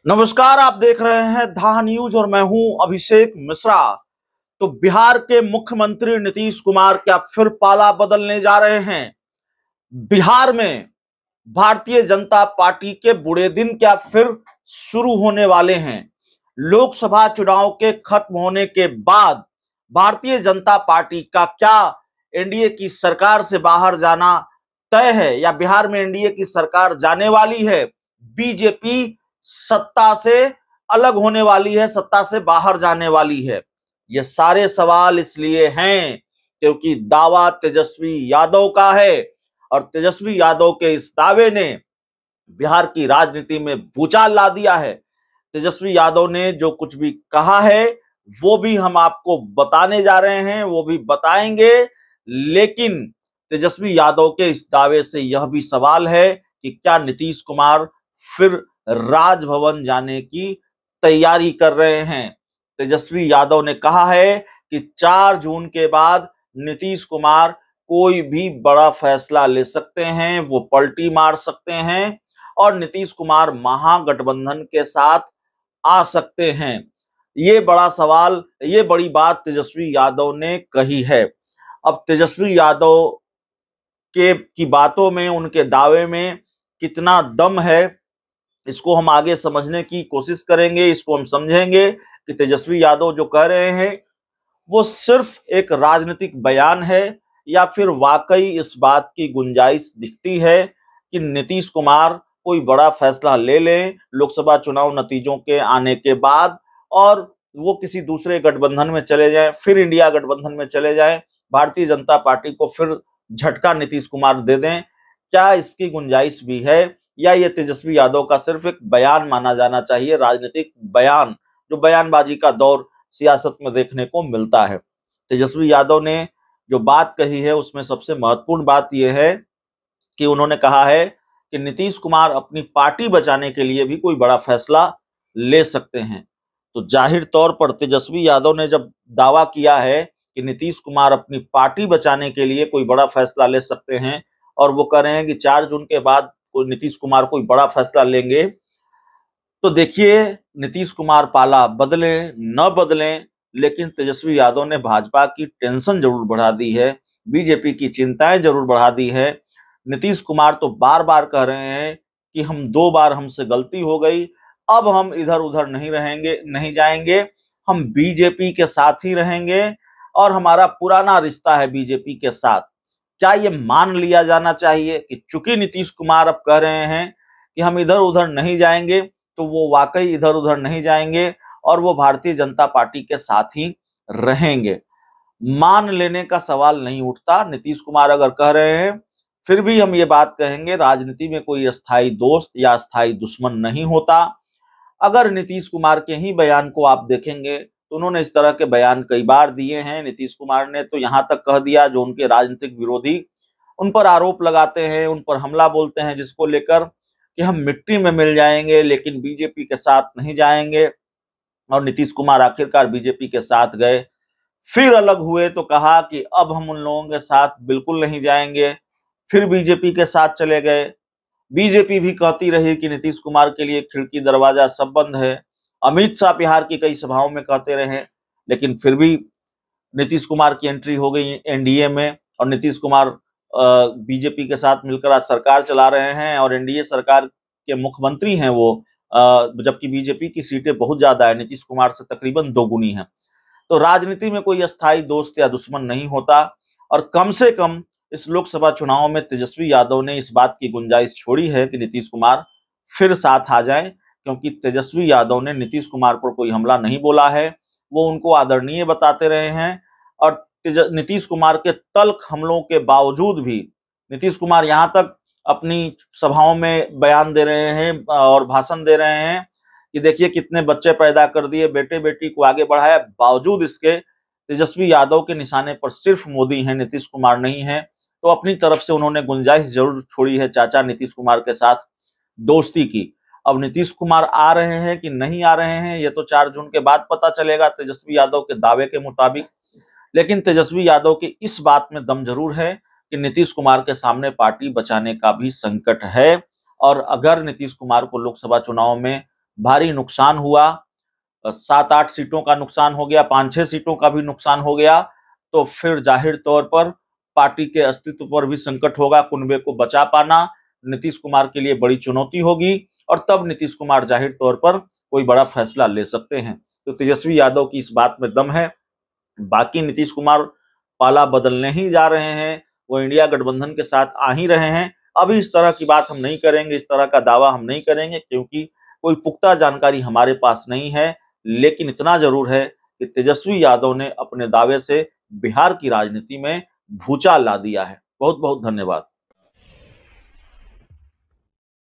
नमस्कार, आप देख रहे हैं धा न्यूज और मैं हूं अभिषेक मिश्रा। तो बिहार के मुख्यमंत्री नीतीश कुमार क्या फिर पाला बदलने जा रहे हैं? बिहार में भारतीय जनता पार्टी के बुरे दिन क्या फिर शुरू होने वाले हैं? लोकसभा चुनाव के खत्म होने के बाद भारतीय जनता पार्टी का क्या एनडीए की सरकार से बाहर जाना तय है या बिहार में एनडीए की सरकार जाने वाली है? बीजेपी सत्ता से अलग होने वाली है, सत्ता से बाहर जाने वाली है? ये सारे सवाल इसलिए हैं क्योंकि दावा तेजस्वी यादव का है और तेजस्वी यादव के इस दावे ने बिहार की राजनीति में भूचाल ला दिया है। तेजस्वी यादव ने जो कुछ भी कहा है वो भी हम आपको बताने जा रहे हैं, वो भी बताएंगे। लेकिन तेजस्वी यादव के इस दावे से यह भी सवाल है कि क्या नीतीश कुमार फिर राजभवन जाने की तैयारी कर रहे हैं? तेजस्वी यादव ने कहा है कि 4 जून के बाद नीतीश कुमार कोई भी बड़ा फैसला ले सकते हैं, वो पलटी मार सकते हैं और नीतीश कुमार महागठबंधन के साथ आ सकते हैं। ये बड़ा सवाल, ये बड़ी बात तेजस्वी यादव ने कही है। अब तेजस्वी यादव की बातों में, उनके दावे में कितना दम है, इसको हम आगे समझने की कोशिश करेंगे। इसको हम समझेंगे कि तेजस्वी यादव जो कह रहे हैं वो सिर्फ एक राजनीतिक बयान है या फिर वाकई इस बात की गुंजाइश दिखती है कि नीतीश कुमार कोई बड़ा फैसला ले लें लोकसभा चुनाव नतीजों के आने के बाद और वो किसी दूसरे गठबंधन में चले जाएं, फिर इंडिया गठबंधन में चले जाएं, भारतीय जनता पार्टी को फिर झटका नीतीश कुमार दे दें। क्या इसकी गुंजाइश भी है या ये तेजस्वी यादव का सिर्फ एक बयान माना जाना चाहिए, राजनीतिक बयान, जो बयानबाजी का दौर सियासत में देखने को मिलता है? तेजस्वी यादव ने जो बात कही है उसमें सबसे महत्वपूर्ण बात यह है कि उन्होंने कहा है कि नीतीश कुमार अपनी पार्टी बचाने के लिए भी कोई बड़ा फैसला ले सकते हैं। तो जाहिर तौर पर तेजस्वी यादव ने जब दावा किया है कि नीतीश कुमार अपनी पार्टी बचाने के लिए कोई बड़ा फैसला ले सकते हैं और वो कह रहे हैं कि 4 जून के बाद कोई नीतीश कुमार कोई बड़ा फैसला लेंगे, तो देखिए नीतीश कुमार पाला बदले न बदले, लेकिन तेजस्वी यादव ने भाजपा की टेंशन जरूर बढ़ा दी है, बीजेपी की चिंताएं जरूर बढ़ा दी है। नीतीश कुमार तो बार बार कह रहे हैं कि हम 2 बार हमसे गलती हो गई, अब हम इधर उधर नहीं रहेंगे, नहीं जाएंगे, हम बीजेपी के साथ ही रहेंगे और हमारा पुराना रिश्ता है बीजेपी के साथ। क्या ये मान लिया जाना चाहिए कि चूंकि नीतीश कुमार अब कह रहे हैं कि हम इधर उधर नहीं जाएंगे, तो वो वाकई इधर उधर नहीं जाएंगे और वो भारतीय जनता पार्टी के साथ ही रहेंगे? मान लेने का सवाल नहीं उठता। नीतीश कुमार अगर कह रहे हैं, फिर भी हम ये बात कहेंगे, राजनीति में कोई अस्थाई दोस्त या अस्थाई दुश्मन नहीं होता। अगर नीतीश कुमार के ही बयान को आप देखेंगे तो उन्होंने इस तरह के बयान कई बार दिए हैं। नीतीश कुमार ने तो यहां तक कह दिया, जो उनके राजनीतिक विरोधी उन पर आरोप लगाते हैं, उन पर हमला बोलते हैं, जिसको लेकर कि हम मिट्टी में मिल जाएंगे लेकिन बीजेपी के साथ नहीं जाएंगे, और नीतीश कुमार आखिरकार बीजेपी के साथ गए। फिर अलग हुए तो कहा कि अब हम उन लोगों के साथ बिल्कुल नहीं जाएंगे, फिर बीजेपी के साथ चले गए। बीजेपी भी कहती रही कि नीतीश कुमार के लिए खिड़की दरवाजा सब बंद है। अमित शाह बिहार की कई सभाओं में कहते रहे, लेकिन फिर भी नीतीश कुमार की एंट्री हो गई एनडीए में और नीतीश कुमार बीजेपी के साथ मिलकर आज सरकार चला रहे हैं और एनडीए सरकार के मुख्यमंत्री हैं वो, जबकि बीजेपी की सीटें बहुत ज्यादा है, नीतीश कुमार से तकरीबन 2 गुनी है। तो राजनीति में कोई अस्थाई दोस्त या दुश्मन नहीं होता और कम से कम इस लोकसभा चुनाव में तेजस्वी यादव ने इस बात की गुंजाइश छोड़ी है कि नीतीश कुमार फिर साथ आ जाएं, क्योंकि तेजस्वी यादव ने नीतीश कुमार पर कोई हमला नहीं बोला है, वो उनको आदरणीय बताते रहे हैं। और नीतीश कुमार के तल्ख हमलों के बावजूद भी नीतीश कुमार यहाँ तक अपनी सभाओं में बयान दे रहे हैं और भाषण दे रहे हैं कि देखिए कितने बच्चे पैदा कर दिए, बेटे बेटी को आगे बढ़ाया। बावजूद इसके तेजस्वी यादव के निशाने पर सिर्फ मोदी हैं, नीतीश कुमार नहीं है। तो अपनी तरफ से उन्होंने गुंजाइश जरूर छोड़ी है चाचा नीतीश कुमार के साथ दोस्ती की। अब नीतीश कुमार आ रहे हैं कि नहीं आ रहे हैं ये तो 4 जून के बाद पता चलेगा तेजस्वी यादव के दावे के मुताबिक। लेकिन तेजस्वी यादव की इस बात में दम जरूर है कि नीतीश कुमार के सामने पार्टी बचाने का भी संकट है और अगर नीतीश कुमार को लोकसभा चुनाव में भारी नुकसान हुआ, 7-8 सीटों का नुकसान हो गया, 5-6 सीटों का भी नुकसान हो गया, तो फिर जाहिर तौर पर पार्टी के अस्तित्व पर भी संकट होगा। कुनबे को बचा पाना नीतीश कुमार के लिए बड़ी चुनौती होगी और तब नीतीश कुमार जाहिर तौर पर कोई बड़ा फैसला ले सकते हैं। तो तेजस्वी यादव की इस बात में दम है। बाकी नीतीश कुमार पाला बदलने ही जा रहे हैं, वो इंडिया गठबंधन के साथ आ ही रहे हैं। अभी इस तरह की बात हम नहीं करेंगे, इस तरह का दावा हम नहीं करेंगे, क्योंकि कोई पुख्ता जानकारी हमारे पास नहीं है। लेकिन इतना जरूर है कि तेजस्वी यादव ने अपने दावे से बिहार की राजनीति में भूचाल ला दिया है। बहुत बहुत धन्यवाद।